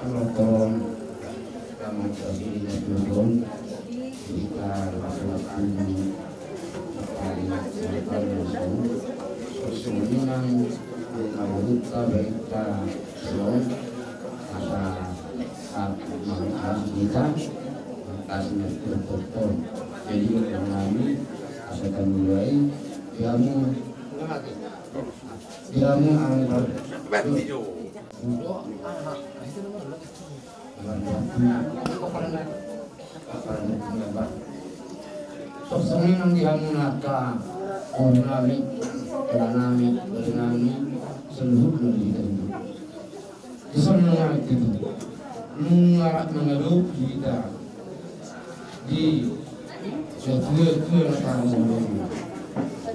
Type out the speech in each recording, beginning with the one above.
Penonton kamu jadi nonton jika lakukan sesungguhnya kita berita selon asa kita kasihnya tertutup jadi kami asalkan mulai kamu angkat sosoknya yang dihamunaka nami seluruh kita itu kesenangan itu mengarah mengeluh kita di sesuatu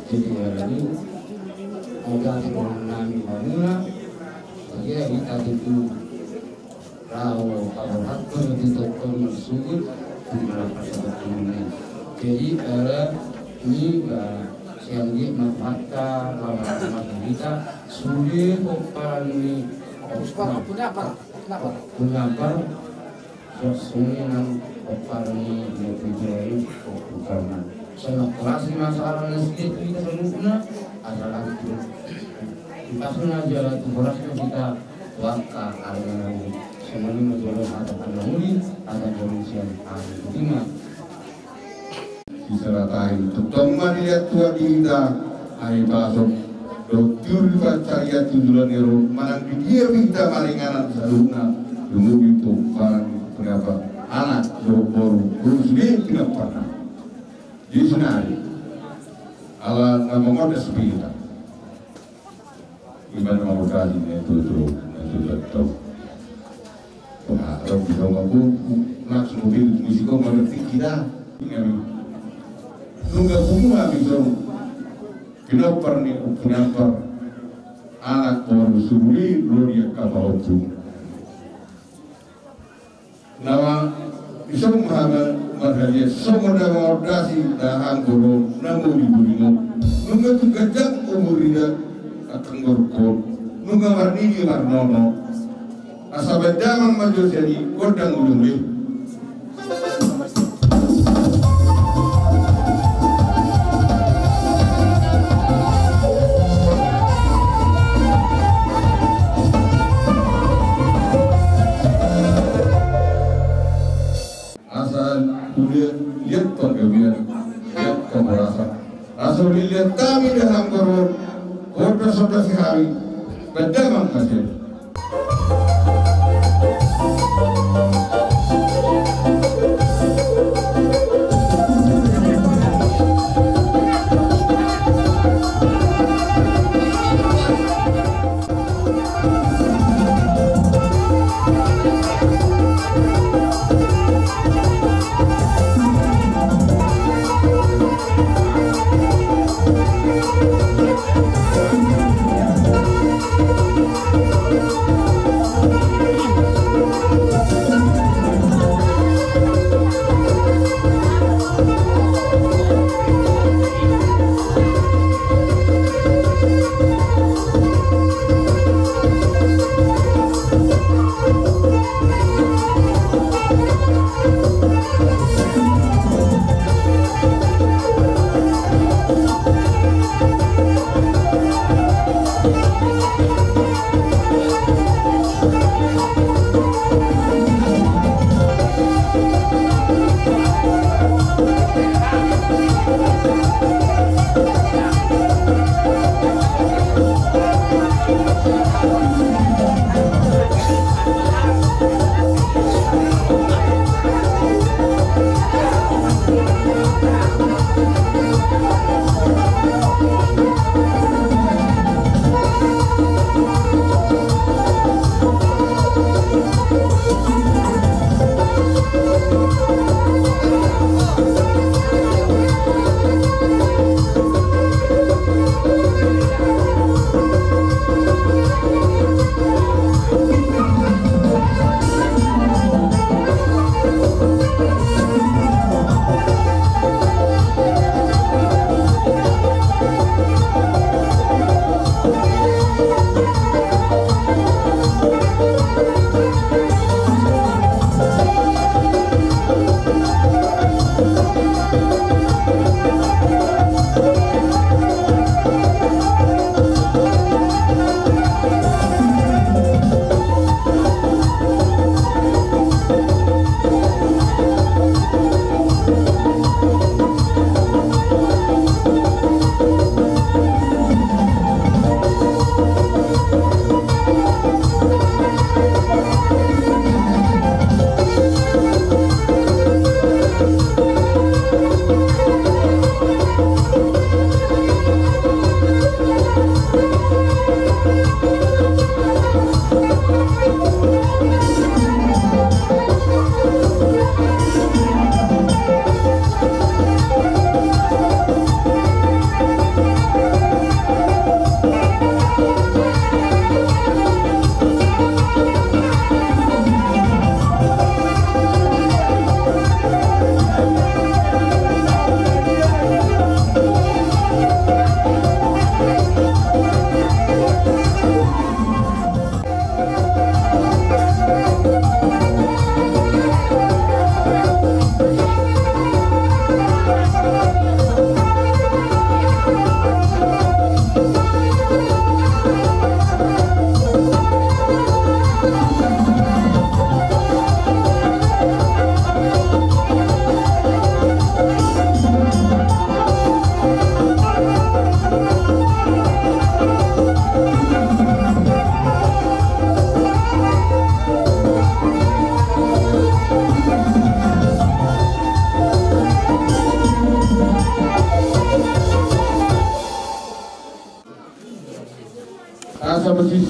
jadi hari ini ada nami hamuna ya kita itu rawo kalau hati kita termasuk di dalam pasal ini jadi ini yang dia manfaatkan lama-lama kita sulit ini punya apa sesungguhnya ini lebih karena sangat keras masalah sedikit kita semua adalah itu kita sengaja itu berasnya kita wakar ada semuanya menjual ada muli ada manusia ingat diseratai terutama dilihat tua dinda hari pasok dokter pacarya tujuan ero manang dia minta maringanan saluna dulu itu barang berapa anak baru sudah tidak pernah di senari ala nama modas kita gimana mau kaji itu betul kalau bisa ngaku nak mobil musiko mengerti kita nunggu buku habis dong. Kenapa nih kenapa anak baru suri lo dia kapal itu. Nama bisa menghadap mereka semua nama ordasi dahan guru namu ibu nunggu tu gajah umur dia akan berkor nunggu warni di warnono asal bedamang maju jadi kodang ulumri. Lihat kemudian lihat kemarasan asal lihat kami dalam korban kota sehari bedamang hasil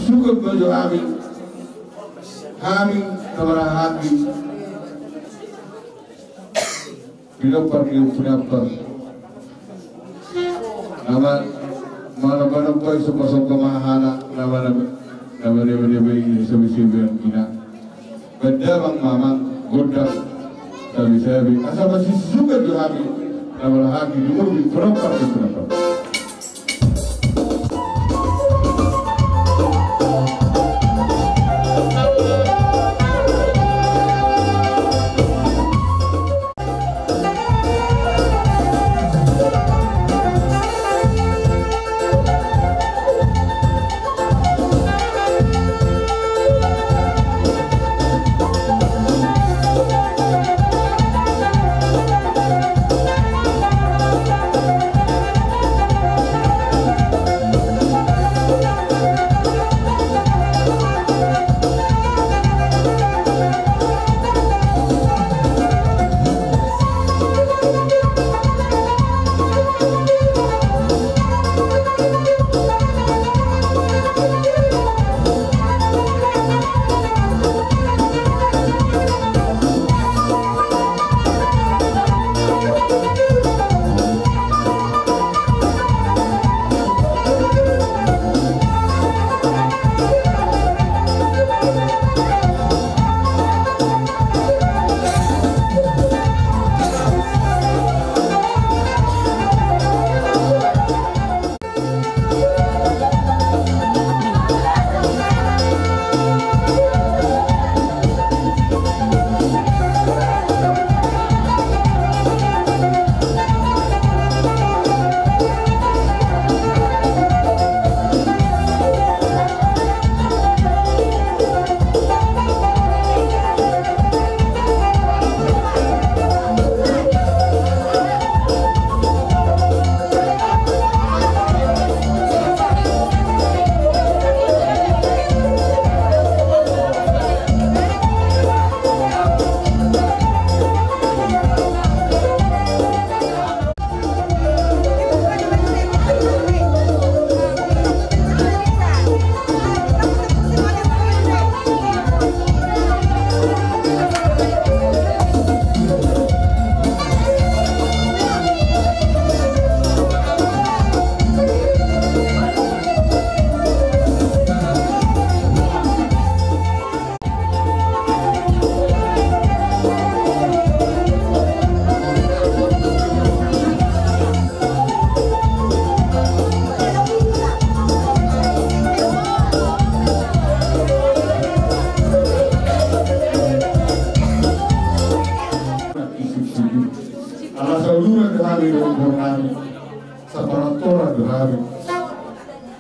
suka baju kami kamera hati pinapar nama mana boy sepasang kemahana nama dia sebisian ina benda bang mamang godak sabi asal masih suka kami kamera hati dulu pinapar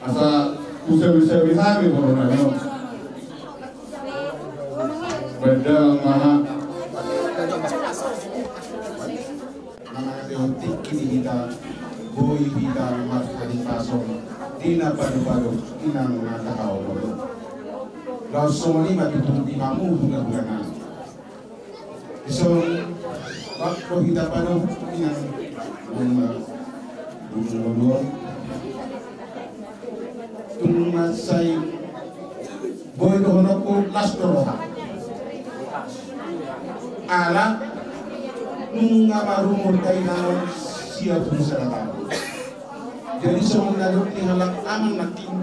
asa usaha-usaha kami corona no beda maha nanti kini kita boy kita mat hari pasong tina padu inang nata kau lalu semua ini mati di kamu bukan so waktu kita padu inang bukan tung masay boy doon ako last roha ala nung nga marumor tayo na siya dun sa natalo jadi semua nalok ni halak amang natin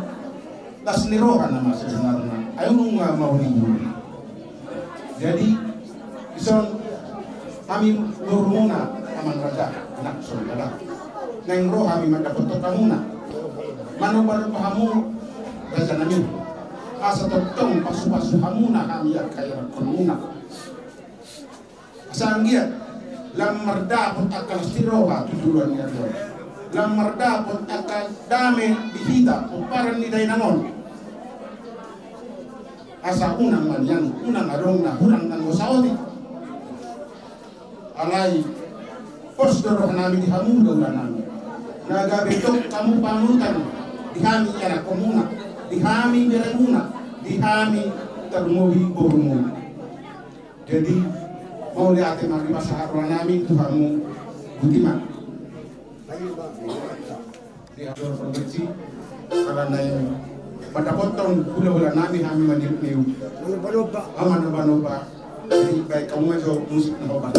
last ni roha na masasanar na ayaw nung nga maulibuli jadi ison kami lurumuna amang raga nakson raga ngayong roha kami magkapunto ka muna mano baru pahamu raja namin asa totong pasu-pasu hamuna kami yang kaya konuna asanggiat lamar dapot akal stiroha tujuan niya doon lamar dapot akal dami bihita uparan ni dainanon asa unang manyan unang arong na hurang ng usaoti alay postoro namin di hamudo na namin nagabitok kamu panutan dihami anak komuna dihami beremuna dihami termobi borumuna jadi mau lihat mari masa haruan namin Tuhanmu budiman di hadir provinsi karena yang matapotong hula-hula nami kami maniu manoba jadi baik kamu aja musik noba.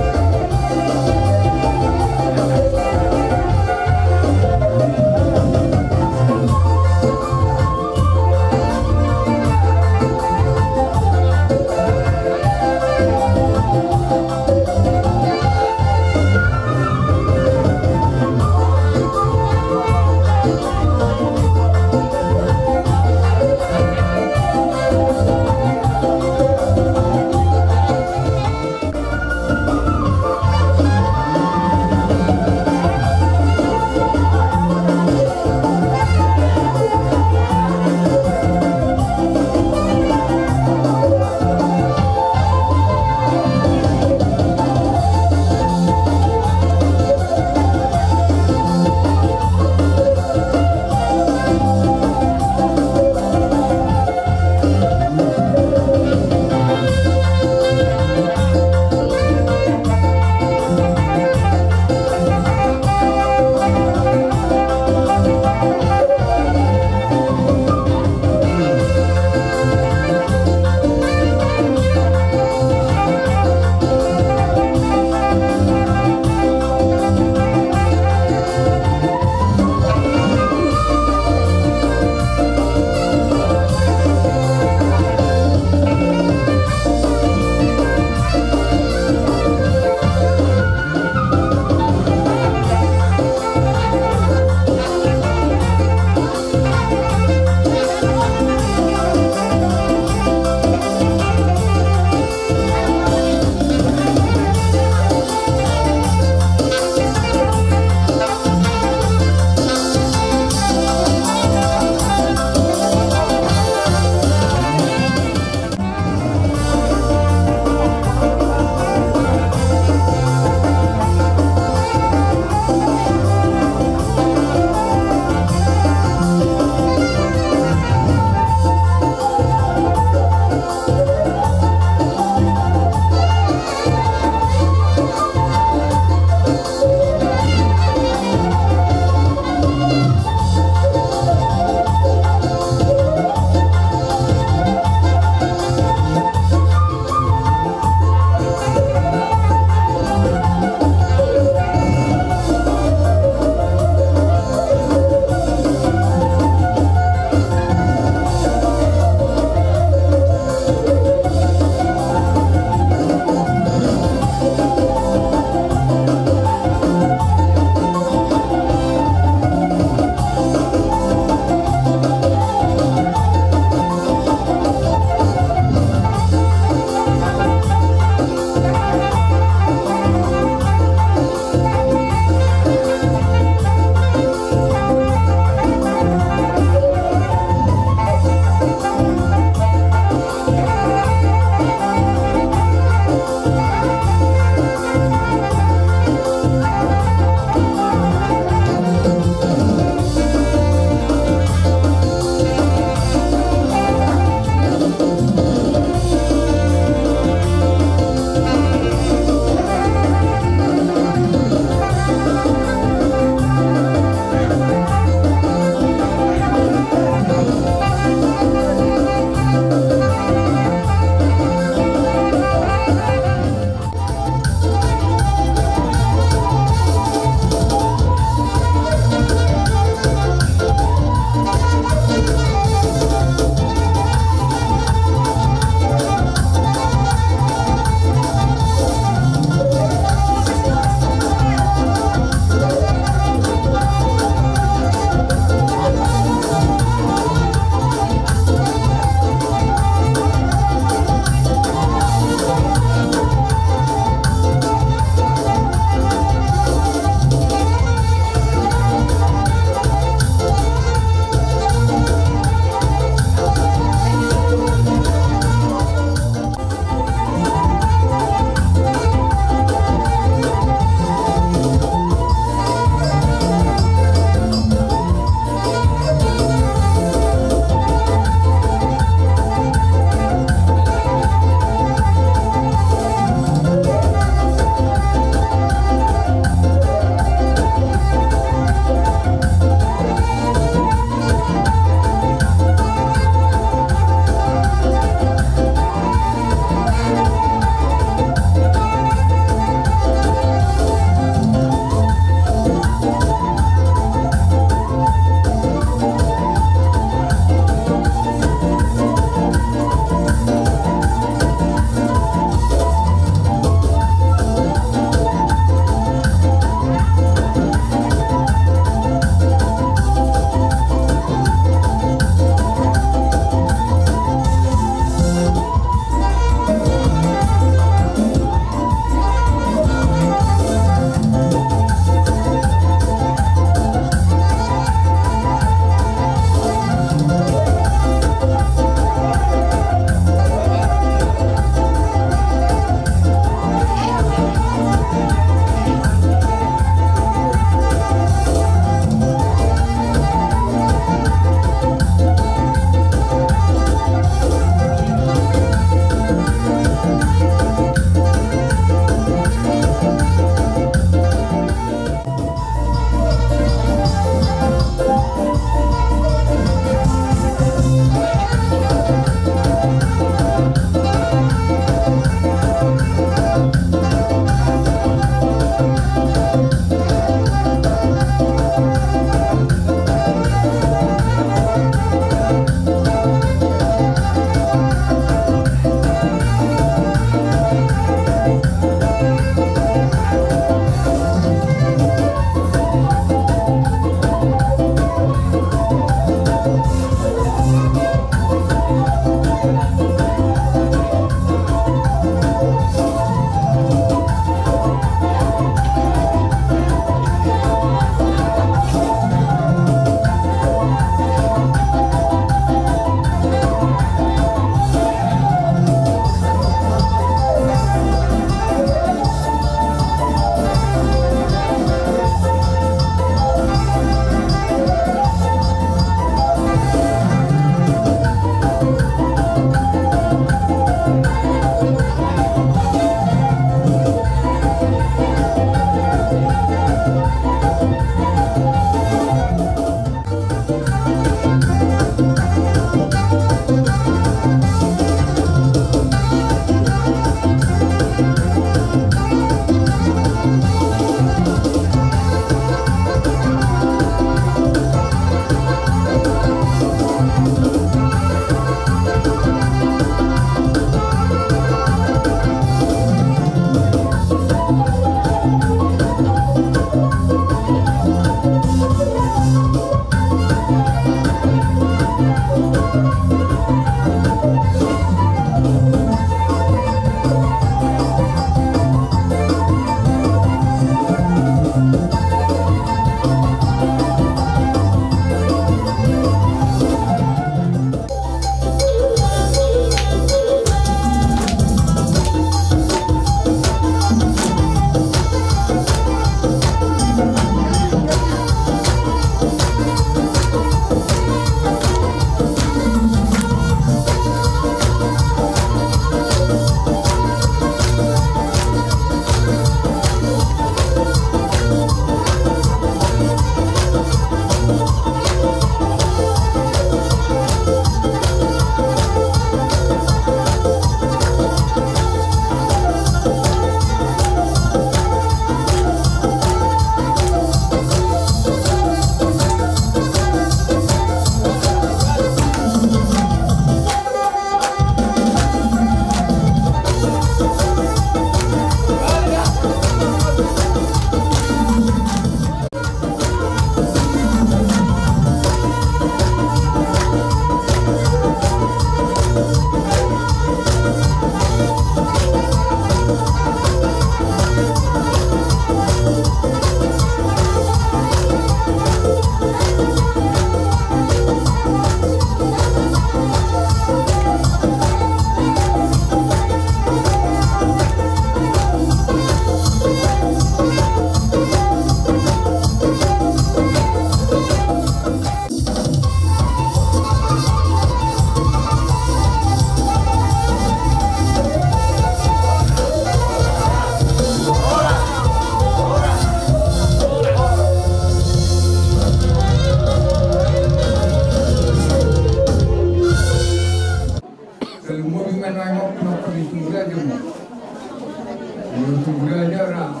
Sudah aja orang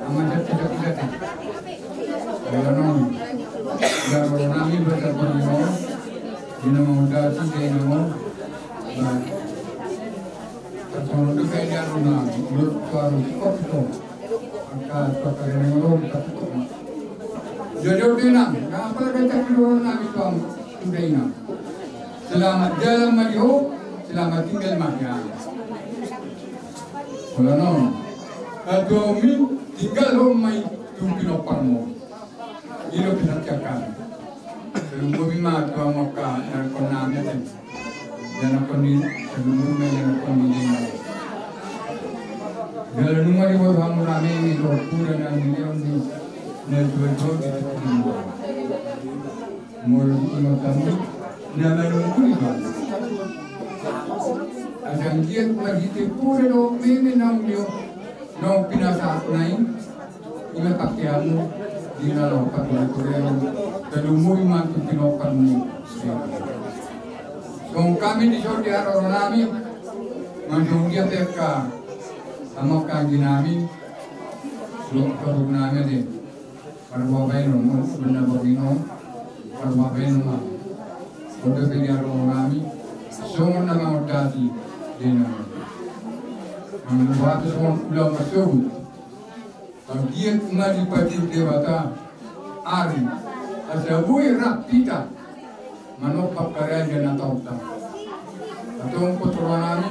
amat tidak kita. Kalau dan kami berterima dinamo dasi dinamo. Kalau tu kaya orang mulut suara kok angkat pakai orang tak. Jodoh dinam, apa kata orang kami tuam sudah inam. Selamat jalan maju, selamat tinggal makan. Kalau kami tinggal rumah itu pinoparmo, ilo pinakyakan. Sebelum kami tuam makan dan konamnya dan aku ni sebelum kami kami ni. Kalau numai di bawah kamu ramai ni, pura dan milion ni, network itu tinggal. Mulut itu kami. Nama nunggu ni kan. Asal dia lagi tepur do meme nang dia nong pinasa naik. Ina pakiamu di dalam pakai Korea. Terumui mantu pinokan ni. So kami di sorti orang kami mantung dia teka sama kanji kami. Lo kalau kami deh. Kalau bayi nong benar begini. Kalau bayi nong Untuk beliau kami, semua nama udati dengan membuat semua ulama tersebut. Dia mari pati dewata ari, asabui rak kita, manopak karya dan atau tak. Atau kotoran kami,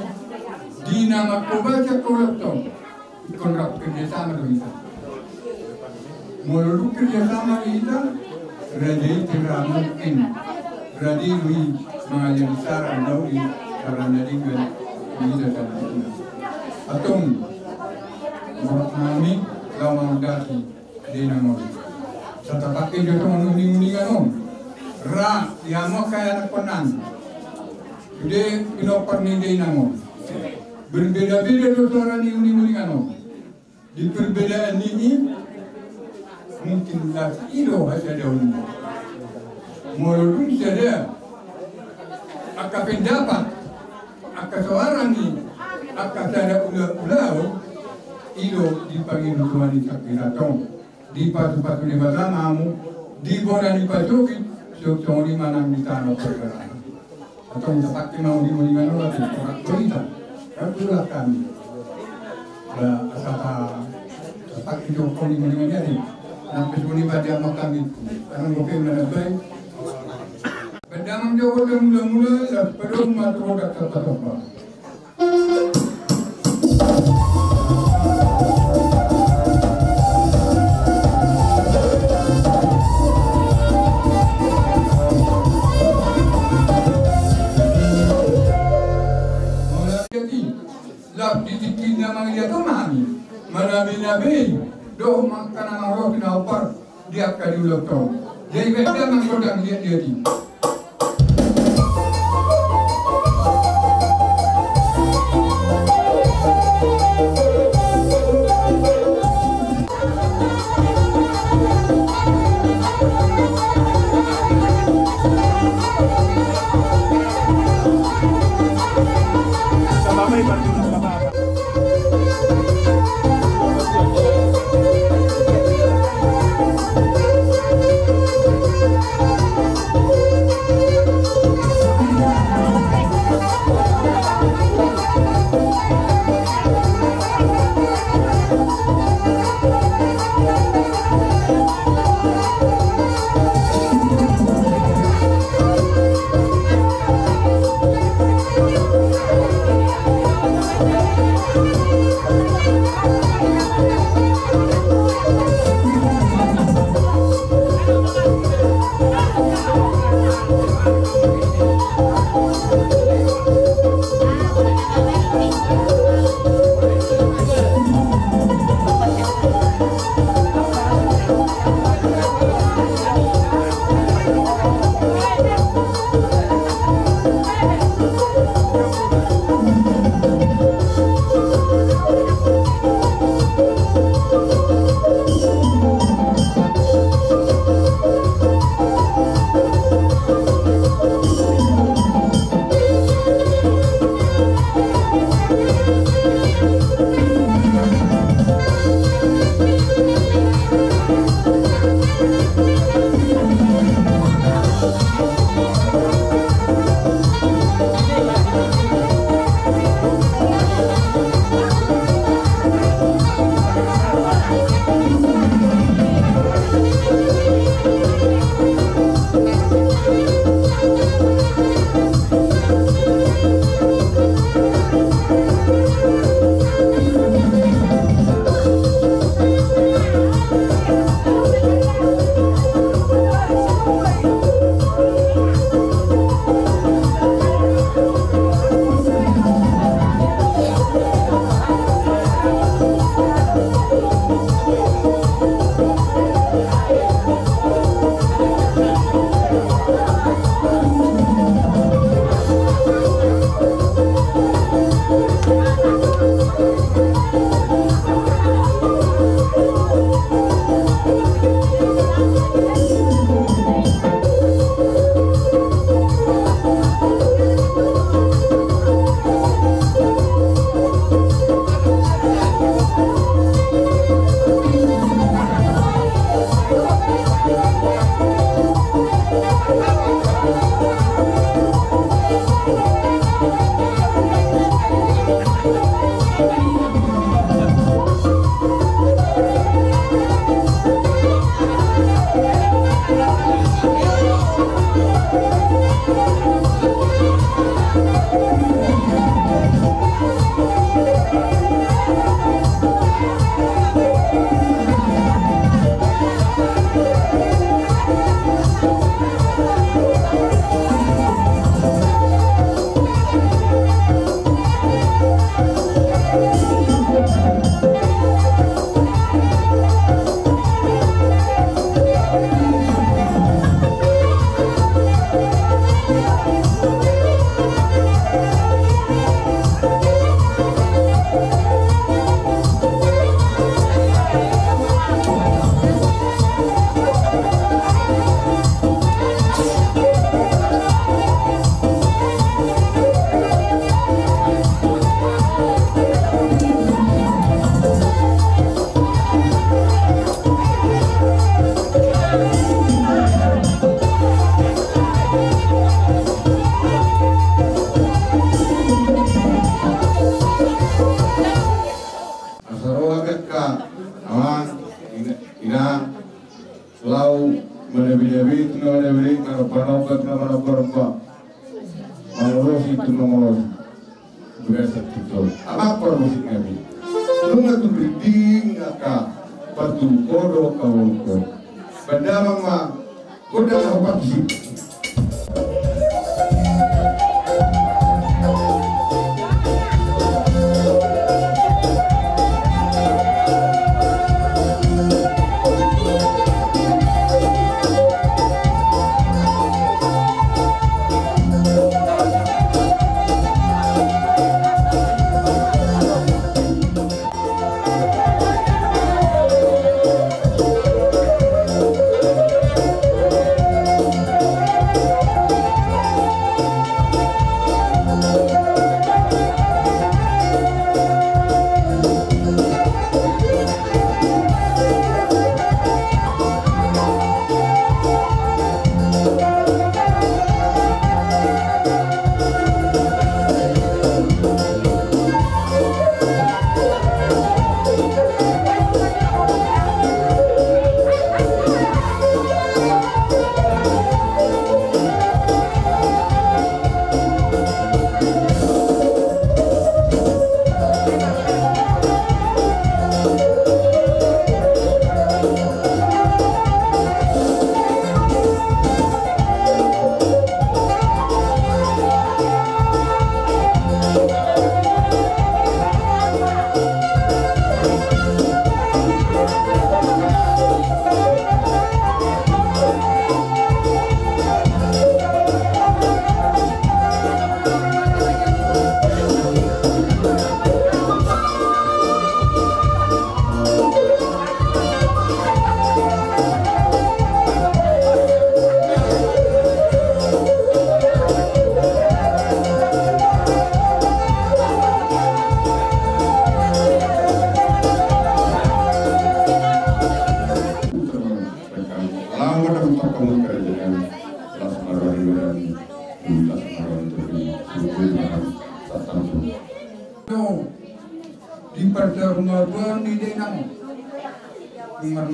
di nama kubaca kolektor, ikon rak kerjasama kita. Mulai kerjasama kita, raja itu mungkin. Berarti lui mengajar saran lauri karena juga bisa terlalu. Atau kami lama dati di nama. Setapak itu menguning-uning kan Ra yang mau kaya konan. Jadi pinopar ni di nama. Berbeda-beda orang ni uning-uning kan Di perbedaan ini mungkin lah ilo hasil daun. Mulut saja, akan pendapat, akan seorang ni, akan ada ulau, ilo dipanggil Tuhan di sakiratong, di patu-patu di bersamamu, di bola di pasuki, so di mana di tanah perkara. Atau seperti mau di mana lagi, orang berita, itulah kami. Asal seperti Joko di mana jadi, sampai sini pada makam itu, karena mungkin ada baik. Dalam jauh dan mula-mula sebelum masuk ke kata-kata. Jadi, lap ditikin nama dia tu mami, manabi-nabi, doh makan orang pinapar dia kali ulang tahun. Jadi mereka menggodang dia di.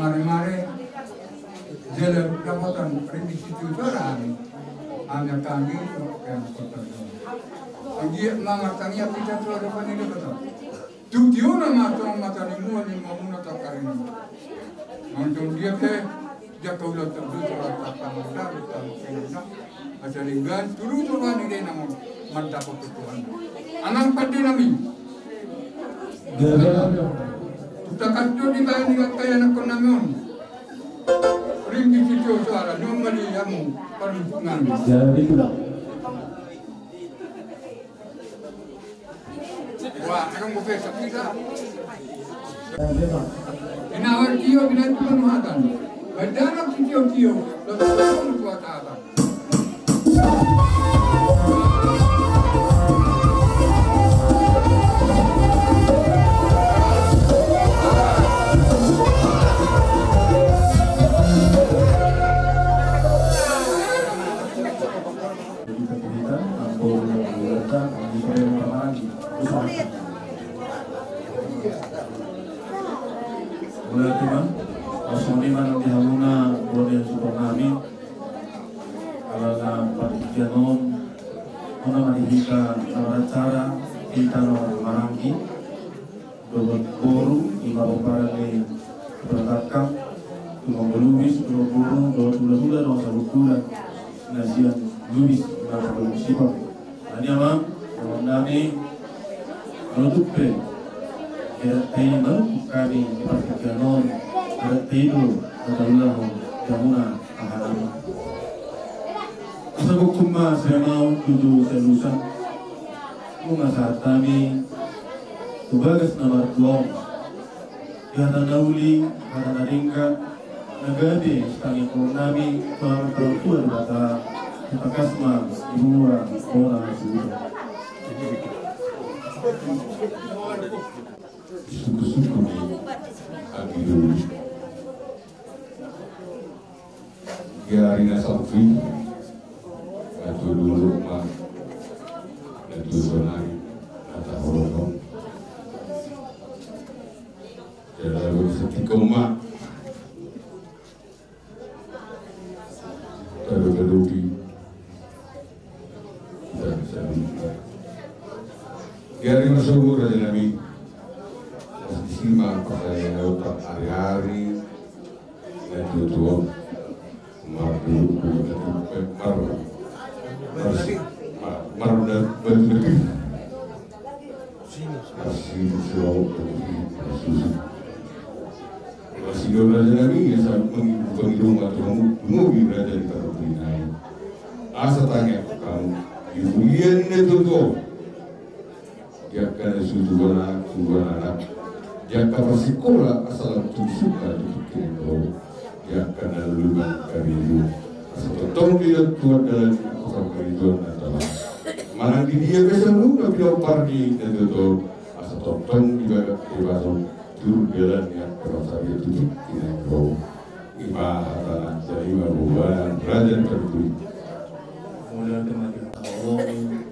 Mare-mare jalan kawasan prediksi barang hanya kami yang kota. Dia mengatanya kita sudah pandai betul. Tujuan mata ni mua ni mamuna takarin. Antum dia ke jatuh lah terus rata kamar kita. Ajaringan turun ni dia namun mantap Tuhan. Anang padi nami. Takanto di kayo ni kaya na konamun. Ring di situ suara nyomali yamu peruntungan. Jadi itu lah. Wah, orang bufet kita. Inawar tio binat penuhatan. Berdanak tio lalu buat apa? Mulai teman, osoni mana di haluna boleh support kami. Kalau na partijanon, mana marihika cara kita no marangi, dobel boru, ima bopare berkatkan, tumang belubis, dua boru, dua tula dua sabukulan, nasian lubis, nasi belusipap. Ani ama, kami menutup tayo malukuk kami di Parkiganon, tayo natalulah jamuna kahanami. Sa bukuma sa mau tudu sa lusan, mga saat kami tubagas na martuong, yata nauli, yata naringka, nagabi sa tangipong namin sa magkalutuan bata, ipakasma, ibura, kona, suda. Suku-suku ni Agilul Giarina Salvi Natu dulu mah Natu sonari Nata horong Jalalu setikoma Tarugalugi Dan saluka Giarina Salvi Raja Nabi Sima pakai otak hari-hari dan tujuan mardu mar dan berlebih masih selalu masih Raja Nabi yang sangat menghidung atau mengubi Raja di Karutinai asa tanya kamu ibuian itu tuh dia kan sujuan anak jaka persikola asal suka dipikirin kau jaka naluluman karidu asal totong dia tuat dalam asal kariduan adalah mana di dia biasa lupa bila pardi dan itu asal totong juga dibasuh turun jalan yang kerasa dia tutup kini kau ima hatanan jadi ima bubanan raja terbeli mulai dengan Allah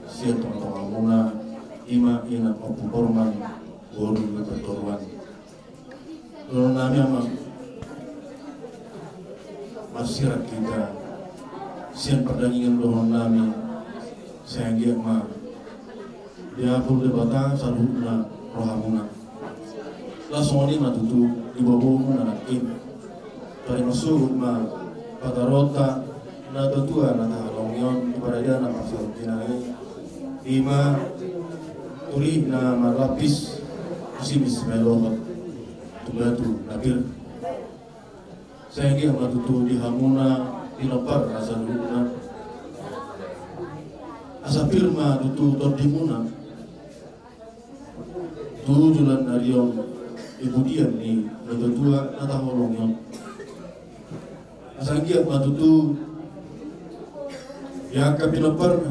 siap tentang amuna ima ina opukorman guru berturuan. Lalu nami ama masyarakat kita siang perdagangan dohon nami sehingga ma dia perlu debata salutna rohamuna. Langsung ni matutu di bawah mana kim. Pada masuk ma patarota na tutua na halongion kepada dia na pasal tinai ima tuli na malapis si bismillah tubatu napir sehingga matutu di hamuna pinopar rasa duluna asa firma tutu tordimuna tujulan narion ibu diam ni natua natahorongyon asanggia matutu ya kapinopar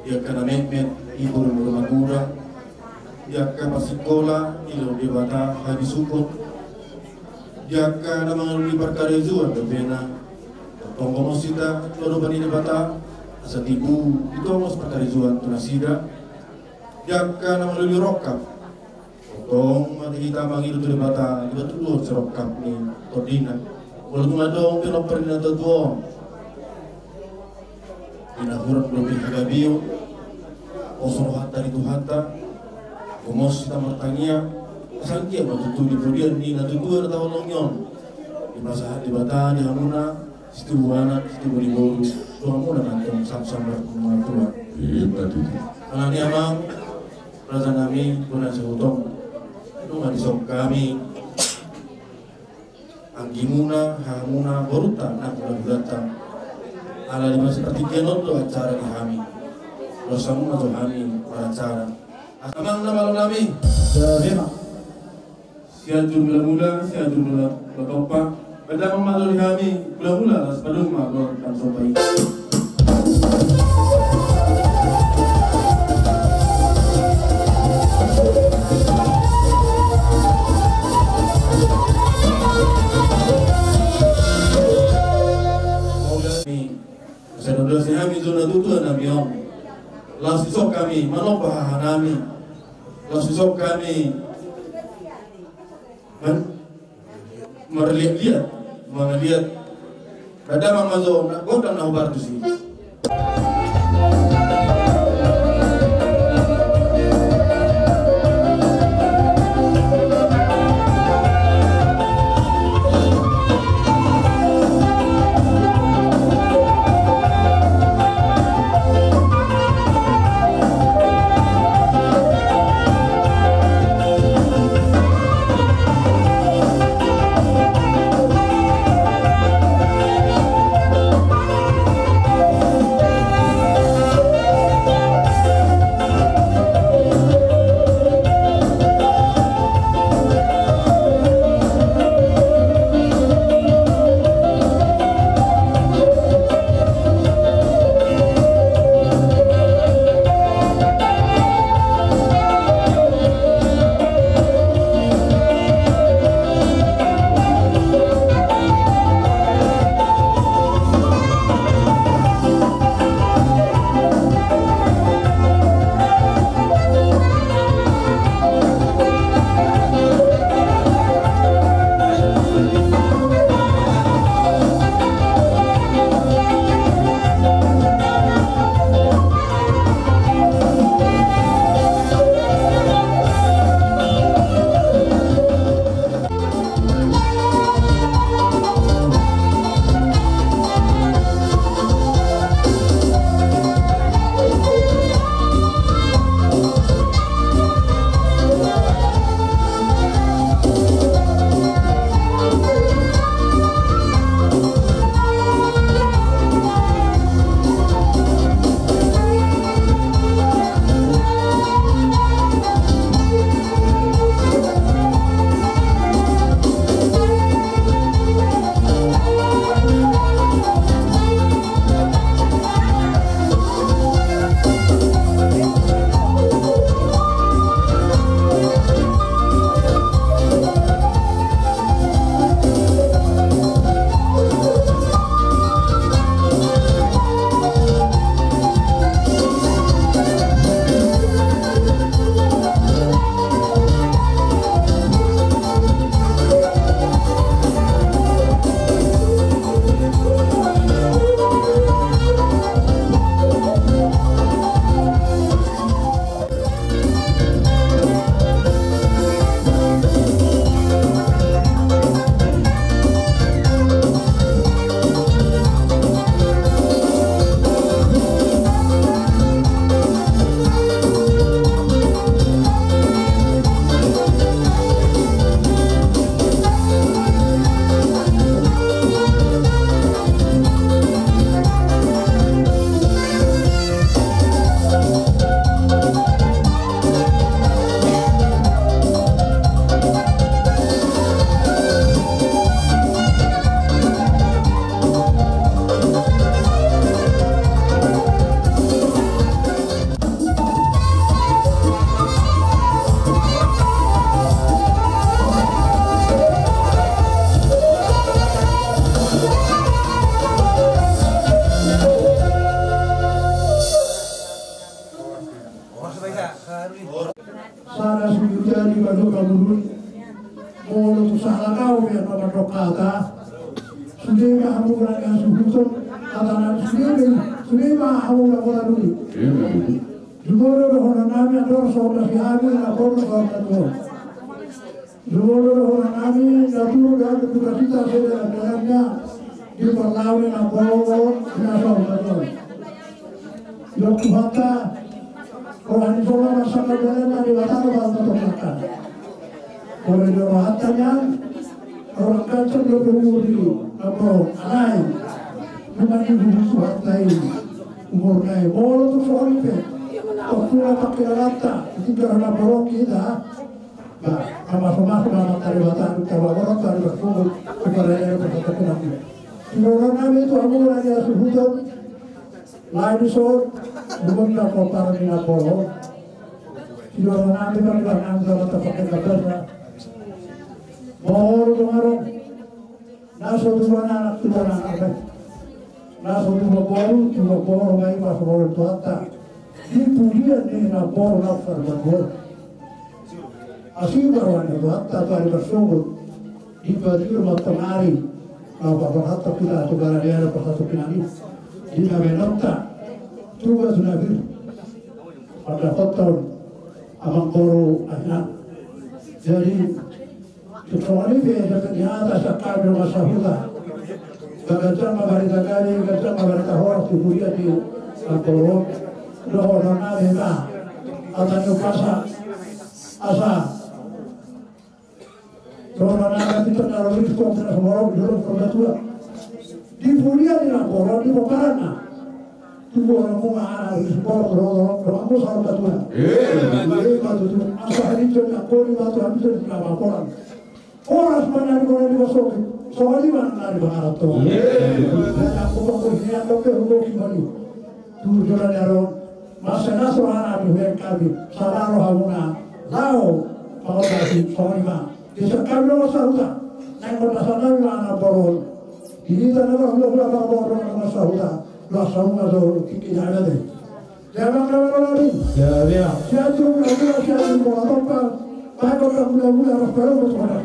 ya kana mehmet ibu rumah kuda jaka pasikola ilo dibata habis sukun jaka namang di perkarezuan bebena tonggomo sita todo bani dibata asa tibu itongos perkarezuan tunasida jaka namang luli rokap tong mati kita manggil tu dibata dibatu serokap ni todina walaupun adong pinoper dina tutuo dina huruf lebih hagabiyo osoro hatta itu hatta Gomos kita bertanya, asangkia matutu di Budian ni natutu atau longyon di masa di Bata di Hamuna, situ buana, situ beriboru, tu Hamuna nantong sam-sam berkumpul. iya betul Karena ni amang Raja Nami puna sehutong, nunga disok kami, anggimuna, hamuna, boruta, nak datang. Ala lima seperti kenon tu acara di Hami, dosamu atau Hami acara. Amang nama nami, siatur mula-mula, siatur mula-mula, pada mamalur kami mula-mula, sebelum maklum dan sopai. Saya sudah kami zona tutu nami om, langsung kami manopah nami. Langsung kami melihat ada mamazo nak godang nak ubar tu sih. Mulu tu salah kau yang nomor kata. Sudah kamu berani asuh kata sudah kamu lakukan dulu. Jumlah orang kami ada saudara kami lapor kepada Jumlah orang kami dahulu dan kita sudah dengarnya di perlawanan lapor nasional betul. Jok bata orang itu masyarakat jalan di batang bata termakan. Kalau di batangnya orang kantor berumur di lapor anai bukan ibu suat lain umur lain. Boleh tu soal itu. Waktu pakai rata ketika lapor kita. Nah, sama-sama dalam taribatan kawaran dari berkumpul kepada yang bersatu lagi. Orang kami itu aku lagi asuhutan, lain disor, bukan tak kotor di Napolo. Orang kami kan dalam dalam terpakai kabarnya. Mohon dengaran, naso dua anak kan, naso dua bolu lagi masuk orang tua tak. Itu dia di Napolo nafar berbol. Asing berwarna buat atau ada bersungguh di bawah matahari apa berhati kita atau gara-gara ada persatu pinani di nabi nota coba sunabir pada kotor abang koro anak jadi sesuatu ini dia atas akar dengan sahulah gajah mabarita kali gajah mabarita horas di buria di koro dohor nabi na atau nyupasa asa Orang anak kita naruh itu kontra semua orang kontra tua. Di Buria di Napolo di Bokarana. Tunggu orang mau ada di sekolah orang mau sama tua. Batu tu. Asal ini jadi aku di batu habis di lapangan. Orang mana di orang di masuk. Soal di mana di barat tu. Aku mau ini aku perlu kembali. Tu jalan jalan. Masa nasrani di Hengkabi. Salah rohamuna. Lau mau kasih soal di mana. Bisa kami masalah, naik kota sana mana borol. Ini tanah Allah borol masalah, masalah tu kita ada deh. Jangan kemana lagi. Ya. Siapa apa? Pak kota mula harus perlu untuk orang.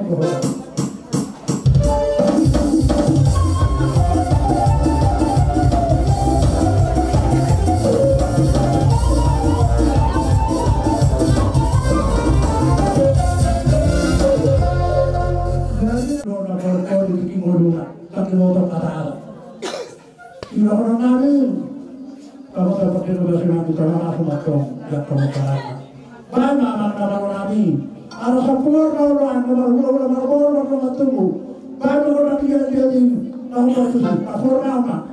Orang namin, kalau dapat edukasi nanti terlalu matang, tidak kemukaran. Banyak anak-anak namin, ada sepuluh orang nomor tunggu. Banyak orang dia di nomor tujuh, pasal nama.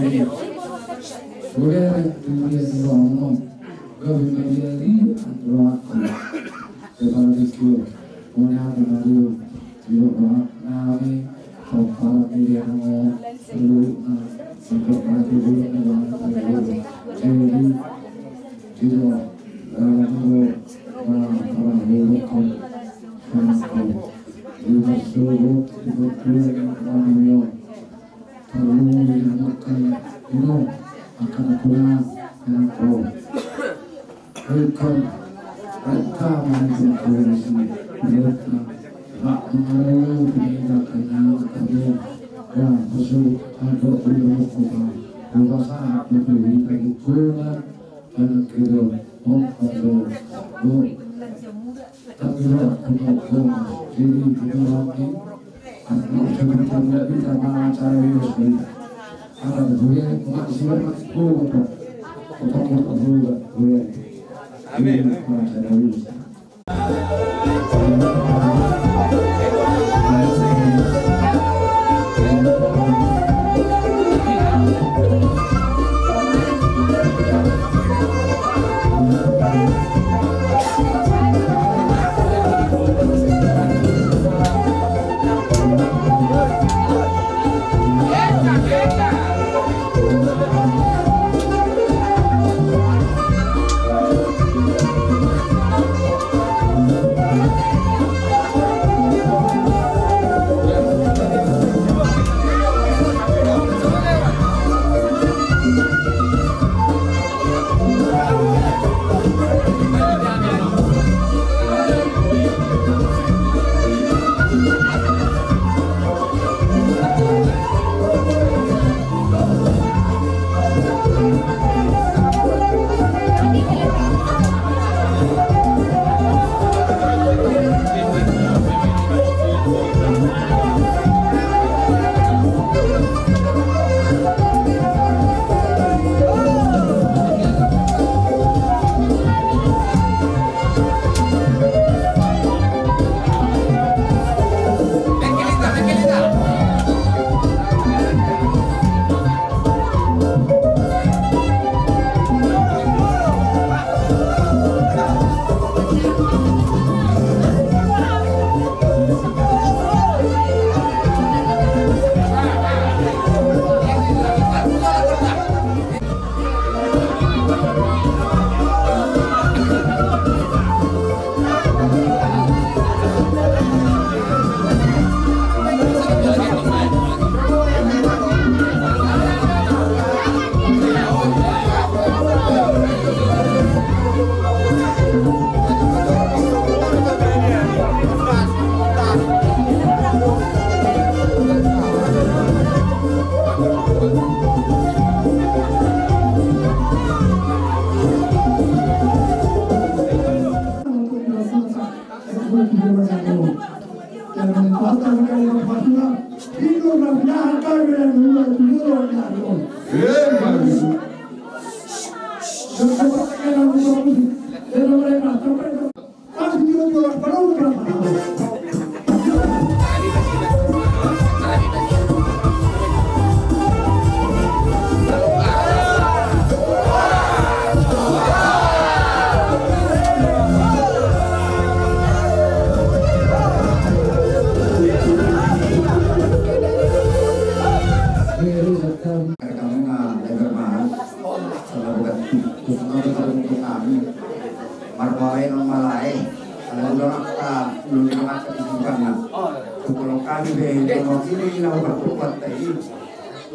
ini. Boleh dia ngomong, gawe media di antara aku. Sekarang itu, punya pengaruh, juga nabi, kepala media ngomong, lalu untuk mati dulu ngomong, jadi tidak lalu orang buruk juga suruh tiba-tiba orang perlu dilakukan itu akan pulang dan kau bukan rata manipulasi mereka tak mengaruh tindakan kamu dan musuh ada untuk kita bahwa saat lebih bagi pulang dan kita mengkau tapi untuk jadi kita lagi sebentar tidak bisa cara Yesus ada boleh masih untuk boleh amin cara Yesus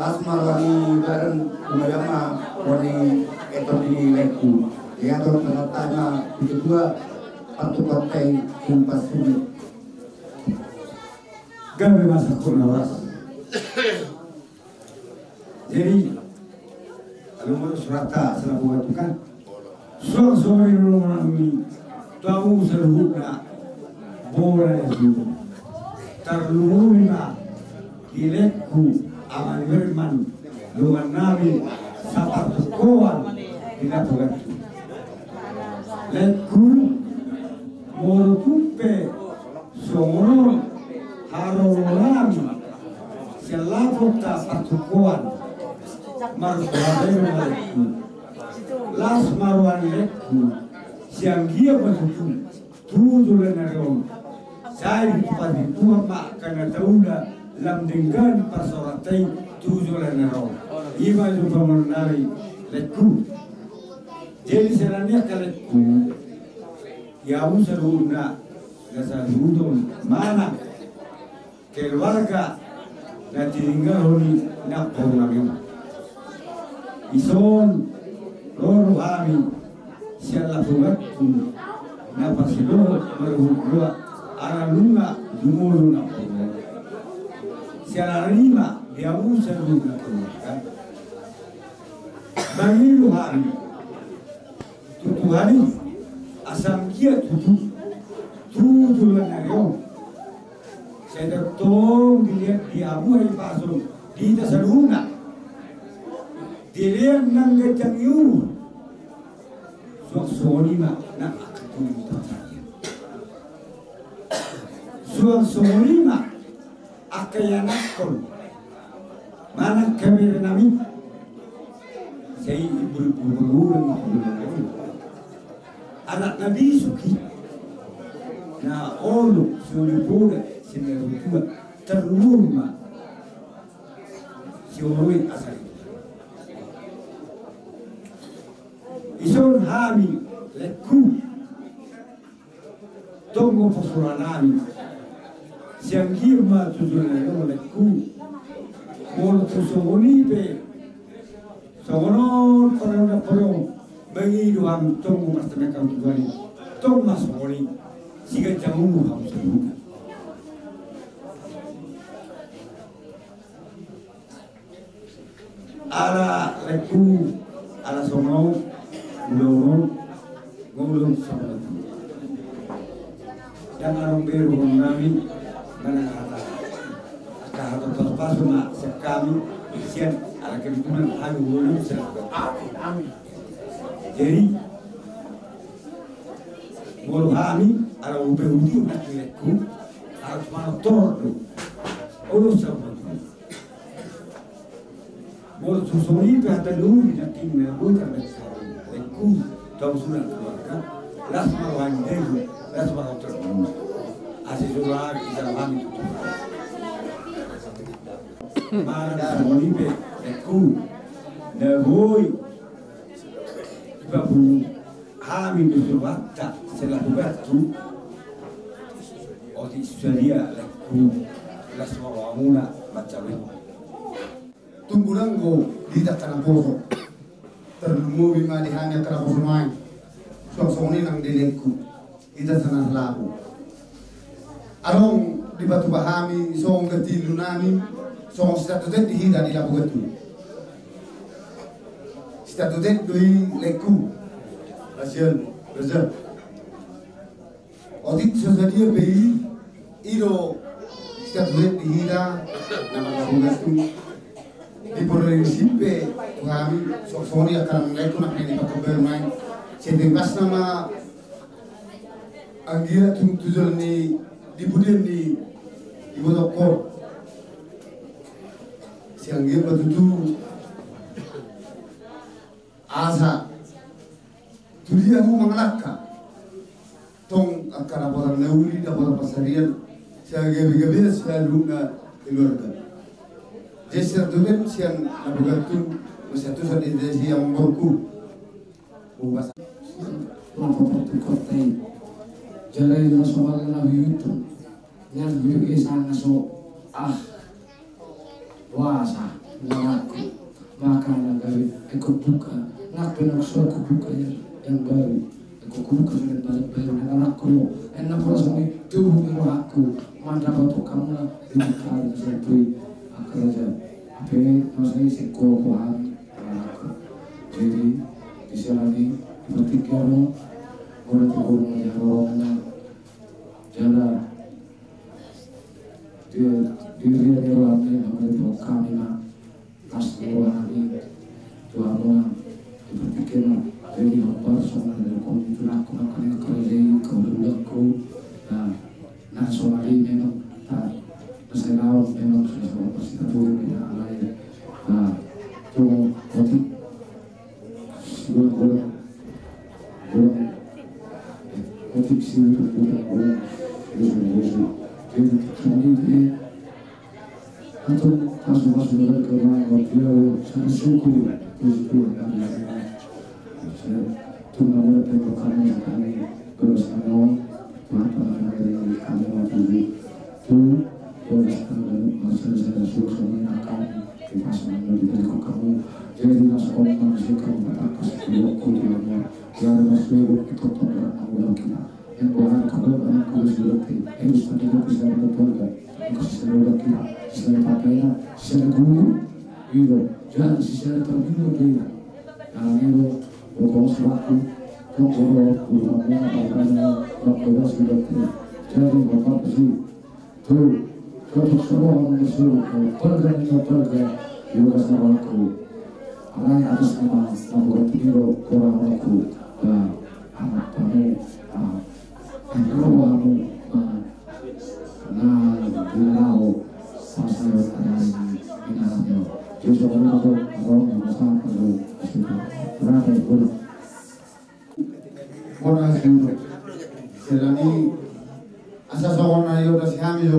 Lasmarwani bareng ulama wali etoni leku yang tertanya kedua satu partai kumpas ini gawe masa kunawas jadi kalau mau surata selalu mengatakan suara dulu mengalami tamu serbuka boleh itu terlumina ilekku amal firman dengan nabi sapar tukuan tidak begitu lekku morutupe songoron harolan selapota patukuan maruswaday malekku las marwan lekku siang dia betutu tudulan naron saya padi tua mak kana taula lam dengan persoratai tudulan naron iba lupa menari lekku jadi serania kalekku ya usaruna nasa hudon mana keluarga na tinggal honi na pornami ison loro kami siala pungatu na pasilo merhubua aralunga dumulu na pornami siala rima dia usaruna keluarga bangilu hari tutu hari asam kia tutu lanaryo saya tong dilihat di abu hari pasung di tasaluna dilihat nang gajang yu suak ma nak akatun tatanya suak ma akayanakon mana kamera nami saya ibu anak Nabi Suki na olu sulipura sinerukua terluma sioroi asali ison hami leku tongo posuranami siangirma tujunero leku molo tusogonipe sogonon parona poro bagi doang tongo mastamekam tujani tong masoni siga jamu ham sebuka ala leku ala sono loro ngulung sama dan arong beru nami mana kata terpas ma sekami sian ala kebutuhan anu ngulung sama amin jadi mulu kami ala ubehudi nak leku harus mana tordo urus sama mulu susuri kata dulu nak tinggal bukan leku tahu sudah keluarga las marwan dulu las marwan terus asal surat kita kami mana susuri leku neboi babu kami bersurat setelah batu oti seria leku las marwamuna macam itu tumburango dita kana poso terlumu bima dihanya kana poso mai sosoni nang dilenku ita sana labu arong di batu bahami song gati lunani song statudet dihida di labu gatu statudet doi leku asian rezerv odit sosadia bei iro statudet dihida nama labu gatu di Purworejo kami sosoni akan mereka nak ini pakai bermain sedangkas nama anggira tujuan ni di budin di Bodokor si anggira betutu asa tulia hu mangalaka tong akan apa nauli dapat pasarian si anggira gabir si alunga keluarga Jasa tulen siang nabugatu masatu sa desi yang morku ubas mampu kotai jalai na soal na yutu ngan yuke sana so wasa ngaku makanan dari ikut buka nak penakso aku buka yang baru aku buka dengan baru anakku enak langsung itu aku mantap untuk kamu lah ini kali seperti kerja apa maksudnya si kokohan jadi bisa lagi bertiga orang orang yang orangnya jalan dia orangnya namanya kami nak asli orang ini dua orang bertiga jadi apa soal dari komunitas aku makan kerja kemudianku nah soal ini memang saya tahu memang sudah pasti terburuk ya lain. Nah, itu orang otik sih orang jadi kami atau masuk karena dia sangat syukur karena turnamen tembak kami bersama mata dari kami waktu itu bersama masa saya suka menangkan di pasangan dari kamu jadi masa orang masih kamu atas kuliahnya yang masih kita tonton awal kita yang bahan kabar anak kuliah seperti yang sudah bisa berkeluarga secara kita secara pakainya secara guru itu jangan secara terbilang dia yang itu bukan suatu kontrol ulamanya apakahnya pakainya seperti jadi bapak sih tuh untuk semua orang Muslim keluarga juga sama aku orang atas nama membuat hero orang aku anak kamu kamu nah tahu masa yang dinamnya jadi orang yang besar perlu berapa itu orang itu selagi asas orang ayo das kami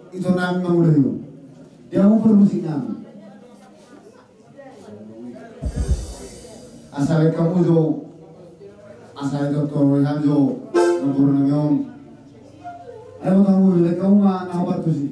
itu nama udah itu dia mau permisi kami asal kamu asal dokter kami ngurus namun ayo kamu mah apa tuh sih